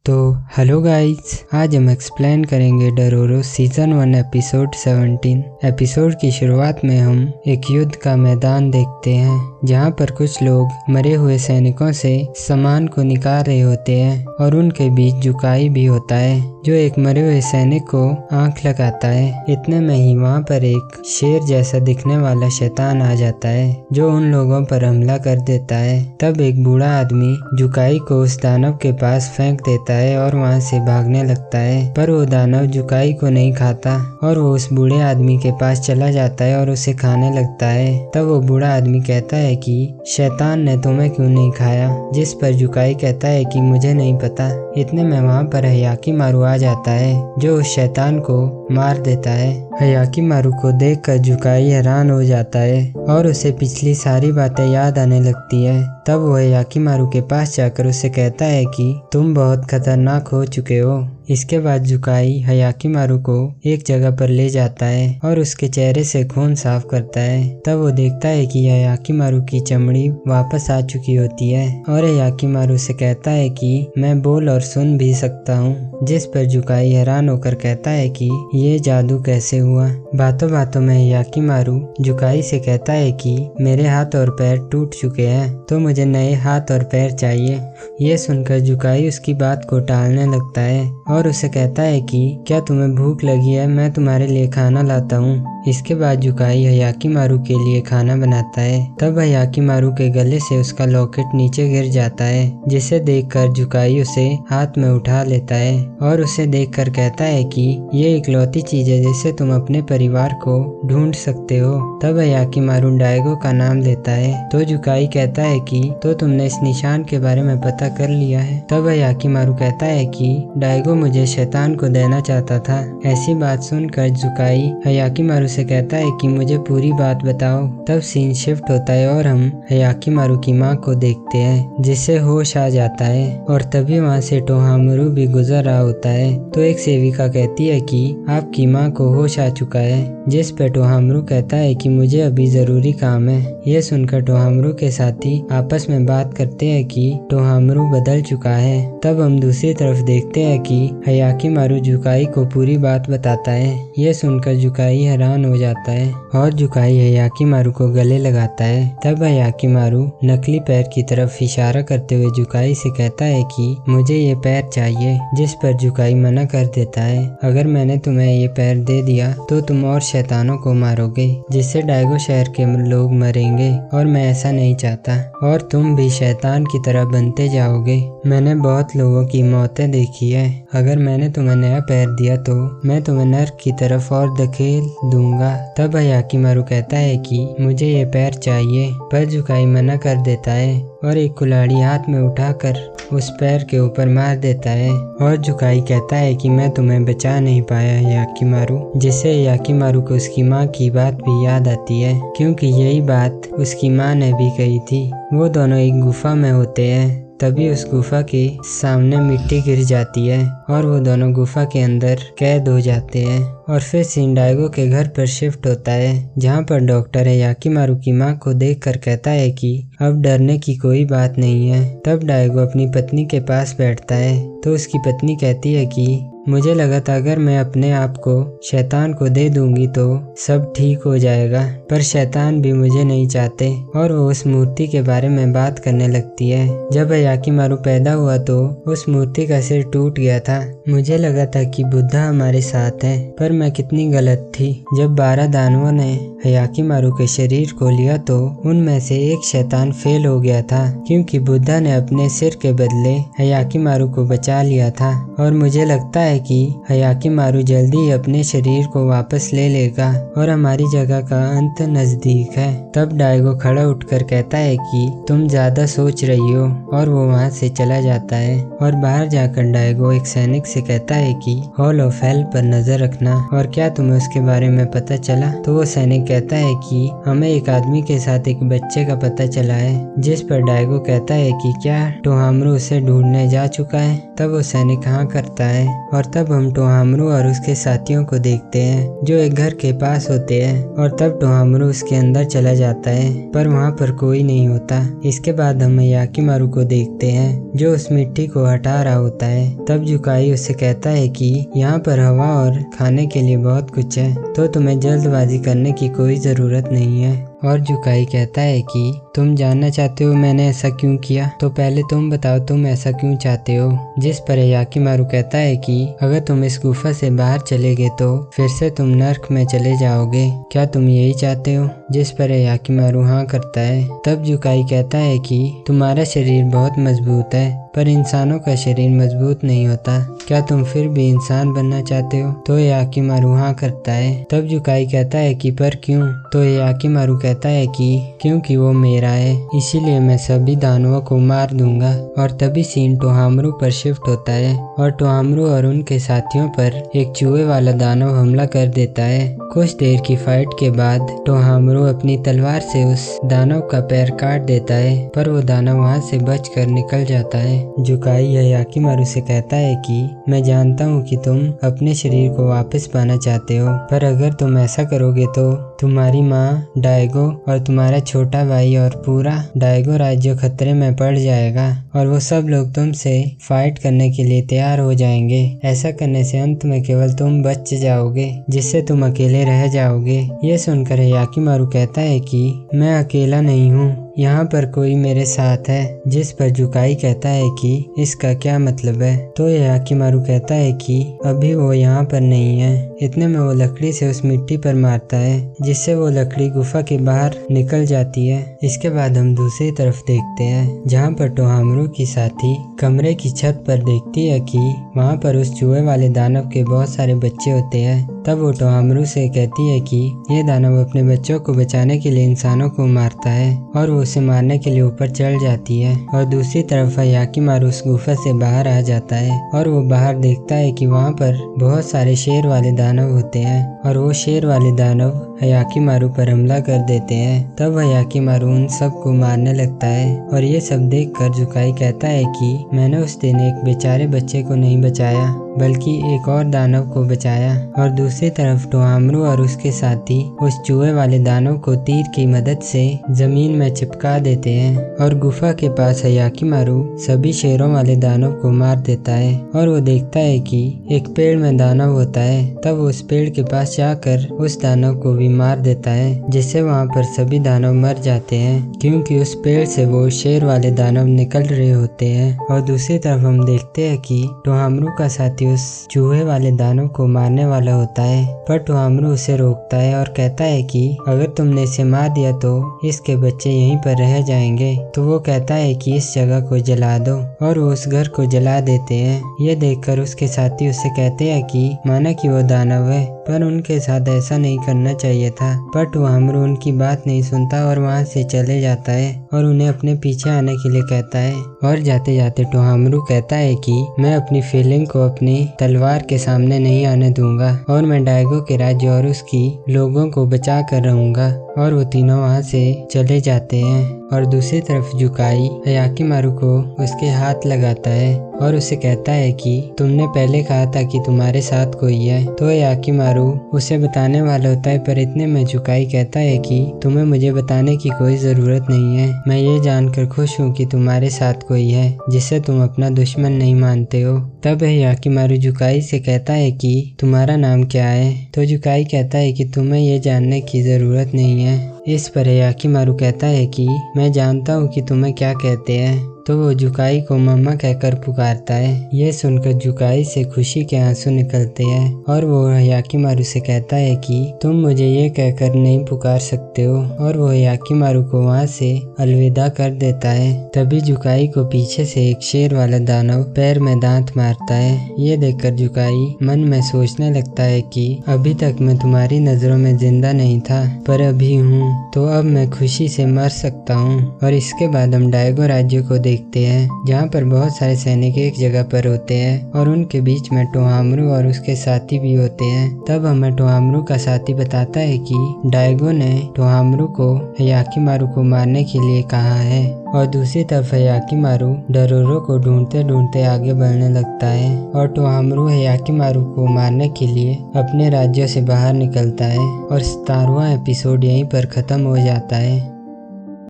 तो hello guys, आज हम एक्सप्लेन करेंगे डरोरो सीजन 1 एपिसोड 17। एपिसोड की शुरुआत में हम एक युद्ध का मैदान देखते हैं जहां पर कुछ लोग मरे हुए सैनिकों से सामान को निकाल रहे होते हैं और उनके बीच जुकाई भी होता है जो एक मरे हुए सैनिक को आंख लगाता है। इतने में ही वहां पर एक शेर जैसा दिखने वाला शैतान आ जाता है जो उन लोगों पर हमला कर देता है। तब एक बूढ़ा आदमी जुकाई को उस दानव के पास फेंक देता है और वहां से भागने लगता है, पर वो दानव जुकाई को नहीं खाता और वो उस बूढ़े आदमी के पास चला जाता है और उसे खाने लगता है। तब वो बूढ़ा आदमी कहता है कि शैतान ने तुम्हें क्यों नहीं खाया, जिस पर जुकाई कहता है कि मुझे नहीं पता। इतने में वहां पर हयाकीमारू आ जाता है जो उस शैतान को मार देता है। हयाकीमारू को देखकर जुकाई हैरान हो जाता है और उसे पिछली सारी बातें याद आने लगती है। तब वो हयाकीमारू के पास जाकर उसे कहता है कि तुम बहुत खतरनाक हो चुके हो। इसके बाद जुकाई हयाकीमारू को एक जगह पर ले जाता है और उसके चेहरे से खून साफ करता है। तब वो देखता है कि हयाकीमारू की चमड़ी वापस आ चुकी होती है और हयाकीमारू से कहता है कि मैं बोल और सुन भी सकता हूँ, जिस पर जुकाई हैरान होकर कहता है कि ये जादू कैसे हुआ। बातों बातों में हयाकीमारू जुकाई से कहता है कि मेरे हाथ और पैर टूट चुके हैं तो मुझे नए हाथ और पैर चाहिए। ये सुनकर जुकाई उसकी बात को टालने लगता है और उसे कहता है कि क्या तुम्हें भूख लगी है, मैं तुम्हारे लिए खाना लाता हूँ। इसके बाद जुकाई हयाकीमारू के लिए खाना बनाता है। तब हयाकीमारू के गले से उसका लॉकेट नीचे गिर जाता है, जिसे देखकर जुकाई उसे हाथ में उठा लेता है और उसे देखकर कहता है कि ये इकलौती चीज है जिससे तुम अपने परिवार को ढूंढ सकते हो। तब हयाकीमारू डायगो का नाम लेता है तो जुकाई कहता है कि तो तुमने इस निशान के बारे में पता कर लिया है। तब हयाकीमारू कहता है कि डायगो मुझे शैतान को देना चाहता था। ऐसी बात सुनकर जुकाई हयाकीमारू से कहता है कि मुझे पूरी बात बताओ। तब सीन शिफ्ट होता है और हम हयाकीमारू की माँ को देखते हैं जिससे होश आ जाता है और तभी वहाँ से टोहामारू भी गुजर रहा होता है। तो एक सेविका कहती है कि आपकी माँ को होश आ चुका है, जिस पर टोहामारू कहता है कि मुझे अभी जरूरी काम है। यह सुनकर टोहामारू के साथी आपस में बात करते हैं कि टोहामारू बदल चुका है। तब हम दूसरी तरफ देखते हैं कि हयाकीमारू जुकाई को पूरी बात बताता है। यह सुनकर जुकाई हैरान हो जाता है और जुकाई हयाकीमारू को गले लगाता है। तब हयाकीमारू नकली पैर की तरफ इशारा करते हुए जुकाई से कहता है कि मुझे ये पैर चाहिए, जिस पर जुकाई मना कर देता है। अगर मैंने तुम्हें ये पैर दे दिया तो तुम और शैतानों को मारोगे, जिससे डायगो शहर के लोग मरेंगे और मैं ऐसा नहीं चाहता और तुम भी शैतान की तरह बनते जाओगे। मैंने बहुत लोगों की मौतें देखी है। अगर मैंने तुम्हें नया पैर दिया तो मैं तुम्हें नर्क की तरफ और धकेल दूंगा। तब हयाकीमारू कहता है कि मुझे ये पैर चाहिए, पर जुकाई मना कर देता है और एक कुल्हाड़ी हाथ में उठाकर उस पैर के ऊपर मार देता है और जुकाई कहता है कि मैं तुम्हें बचा नहीं पाया हयाकीमारू, जिससे हयाकीमारू को उसकी माँ की बात भी याद आती है, क्योंकि यही बात उसकी माँ ने भी कही थी। वो दोनों एक गुफा में होते हैं। तभी उस गुफा के सामने मिट्टी गिर जाती है और वो दोनों गुफा के अंदर कैद हो जाते हैं। और फिर सीन डायगो के घर पर शिफ्ट होता है, जहाँ पर डॉक्टर हयाकीमारू की माँ को देखकर कहता है कि अब डरने की कोई बात नहीं है। तब डायगो अपनी पत्नी के पास बैठता है तो उसकी पत्नी कहती है कि मुझे लगा था अगर मैं अपने आप को शैतान को दे दूंगी तो सब ठीक हो जाएगा, पर शैतान भी मुझे नहीं चाहते। और वो उस मूर्ति के बारे में बात करने लगती है। जब हयाकीमारू पैदा हुआ तो उस मूर्ति का सिर टूट गया था। मुझे लगा था कि बुद्धा हमारे साथ है, पर मैं कितनी गलत थी। जब 12 दानवों ने हयाकीमारू के शरीर को लिया तो उनमें से एक शैतान फेल हो गया था, क्योंकि बुद्धा ने अपने सिर के बदले हयाकीमारू को बचा लिया था। और मुझे लगता है कि हयाकीमारू जल्दी ही अपने शरीर को वापस ले लेगा और हमारी जगह का अंत नजदीक है। तब डायगो खड़ा उठकर कहता है कि तुम ज्यादा सोच रही हो और वो वहाँ से चला जाता है। और बाहर जाकर डायगो एक सैनिक से कहता है कि हॉल ऑफ हेल पर नजर रखना, और क्या तुम्हें उसके बारे में पता चला? तो वो सैनिक कहता है कि हमें एक आदमी के साथ एक बच्चे का पता चला है, जिस पर डायगो कहता है कि क्या टोहामारू उसे ढूंढने जा चुका है? तब वो सैनिक हाँ करता है और तब हम टोहामरू और उसके साथियों को देखते हैं जो एक घर के पास होते हैं और तब टोहामरू उसके अंदर चला जाता है पर वहाँ पर कोई नहीं होता। इसके बाद हम याकीमारू को देखते हैं जो उस मिट्टी को हटा रहा होता है। तब जुकाई उससे कहता है कि यहाँ पर हवा और खाने के लिए बहुत कुछ है तो तुम्हें जल्दबाजी करने की कोई ज़रूरत नहीं है। और जुकाई कहता है कि तुम जानना चाहते हो मैंने ऐसा क्यों किया, तो पहले तुम बताओ तुम ऐसा क्यों चाहते हो। जिस पर याकीमारू कहता है कि अगर तुम इस गुफा से बाहर चले गए तो फिर से तुम नर्क में चले जाओगे, क्या तुम यही चाहते हो। जिस पर याकीमारू हाँ करता है। तब जुकाई कहता है कि तुम्हारा शरीर बहुत मजबूत है पर इंसानों का शरीर मजबूत नहीं होता, क्या तुम फिर भी इंसान बनना चाहते हो। तो याकीमारू हाँ करता है। तब जुकाई कहता है कि पर क्यों। तो याकीमारू कहता है कि क्योंकि वो मेरा है इसीलिए मैं सभी दानवों को मार दूंगा। और तभी सीन टोहामरू पर शिफ्ट होता है और टोहामरू और उनके साथियों पर एक चूहे वाला दानव हमला कर देता है। कुछ देर की फाइट के बाद टोहामरू अपनी तलवार से उस दानव का पैर काट देता है पर वो दानव वहाँ से बचकर निकल जाता है। जुकाई याकीमारू से कहता है कि मैं जानता हूँ कि तुम अपने शरीर को वापस पाना चाहते हो पर अगर तुम ऐसा करोगे तो तुम्हारी माँ डायगो और तुम्हारा छोटा भाई और पूरा डायगो राज्य खतरे में पड़ जाएगा और वो सब लोग तुमसे फाइट करने के लिए तैयार हो जाएंगे। ऐसा करने से अंत में केवल तुम बच जाओगे जिससे तुम अकेले रह जाओगे। ये सुनकर याकीमारू कहता है कि मैं अकेला नहीं हूँ, यहाँ पर कोई मेरे साथ है। जिस पर जुकाई कहता है कि इसका क्या मतलब है। तो याकीमारू कहता है कि अभी वो यहाँ पर नहीं है। इतने में वो लकड़ी से उस मिट्टी पर मारता है जिससे वो लकड़ी गुफा के बाहर निकल जाती है। इसके बाद हम दूसरी तरफ देखते हैं जहाँ पर टोहामरू की साथी कमरे की छत पर देखती है कि वहाँ पर उस चूहे वाले दानव के बहुत सारे बच्चे होते हैं। तब वो टोहामरू से कहती है कि ये दानव अपने बच्चों को बचाने के लिए इंसानों को मारता है और वो उसे मारने के लिए ऊपर चढ़ जाती है। और दूसरी तरफ याकीमारू उस गुफा से बाहर आ जाता है और वो बाहर देखता है कि वहाँ पर बहुत सारे शेर वाले दानव होते हैं और वो शेर वाले दानव याकीमारू पर हमला कर देते हैं। तब याकीमारू उन सब को मारने लगता है और ये सब देखकर जुकाई कहता है कि मैंने उस दिन एक बेचारे बच्चे को नहीं बचाया बल्कि एक और दानव को बचाया। और दूसरी तरफ टोहामरू और उसके साथी उस चूहे वाले दानव को तीर की मदद से जमीन में चिपका देते हैं और गुफा के पास याकीमारू सभी शेरों वाले दानव को मार देता है। और वो देखता है कि एक पेड़ में दानव होता है। तब वो उस पेड़ के पास जाकर उस दानव को भी मार देता है जिससे वहाँ पर सभी दानव मर जाते हैं क्योंकि उस पेड़ से वो शेर वाले दानव निकल रहे होते हैं। और दूसरी तरफ हम देखते हैं कि टोहामरू का साथी उस चूहे वाले दानव को मारने वाला होता है पर टोहामरू उसे रोकता है और कहता है कि अगर तुमने इसे मार दिया तो इसके बच्चे यहीं पर रह जाएंगे। तो वो कहता है कि इस जगह को जला दो और वो उस घर को जला देते हैं। ये देखकर उसके साथी उससे कहते हैं कि माना कि वो दानव है पर उनके साथ ऐसा नहीं करना चाहिए था। पर टोहामरू उनकी बात नहीं सुनता और वहाँ से चले जाता है और उन्हें अपने पीछे आने के लिए कहता है। और जाते जाते टोहामरू कहता है कि मैं अपनी फीलिंग को अपनी तलवार के सामने नहीं आने दूंगा और मैं डायगो के राज्य और उसकी लोगों को बचा कर रहूंगा। और वो तीनों वहाँ से चले जाते हैं। और दूसरी तरफ जुकाई याकीमारू को उसके हाथ लगाता है और उसे कहता है कि तुमने पहले कहा था कि तुम्हारे साथ कोई है। तो याकीमारू उसे बताने वाला होता है पर इतने में जुकाई कहता है कि तुम्हें मुझे बताने की कोई ज़रूरत नहीं है, मैं ये जानकर खुश हूँ कि तुम्हारे साथ कोई है जिसे तुम अपना दुश्मन नहीं मानते हो। तब याकीमारू जुकाई से कहता है कि तुम्हारा नाम क्या है। तो जुकाई कहता है कि तुम्हें ये जानने की ज़रूरत नहीं है। इस पर याकीमारू कहता है कि मैं जानता हूँ कि तुम्हें क्या कहते हैं। तो वो जुकाई को मम्मा कहकर पुकारता है। ये सुनकर जुकाई से खुशी के आंसू निकलते हैं और वो याकीमारू से कहता है कि तुम मुझे ये कहकर नहीं पुकार सकते हो। और वो याकीमारू को वहाँ से अलविदा कर देता है। तभी जुकाई को पीछे से एक शेर वाला दानव पैर में दांत मारता है। ये देखकर जुकाई मन में सोचने लगता है कि अभी तक मैं तुम्हारी नजरों में जिंदा नहीं था पर अभी हूँ, तो अब मैं खुशी से मर सकता हूँ। और इसके बाद हम डायगो राज्य को देखते देखते हैं जहाँ पर बहुत सारे सैनिक एक जगह पर होते हैं और उनके बीच में टोहामरू और उसके साथी भी होते हैं। तब हमें टोहामरू का साथी बताता है कि डायगो ने टोहामरू को हयाकिमारू को मारने के लिए कहा है और दूसरी तरफ हयाकिमारू डरोरो को ढूंढते ढूंढते आगे बढ़ने लगता है और टोहामरू हयाकिमारू को मारने के लिए अपने राज्य से बाहर निकलता है और 17वां एपिसोड यहीं पर खत्म हो जाता है।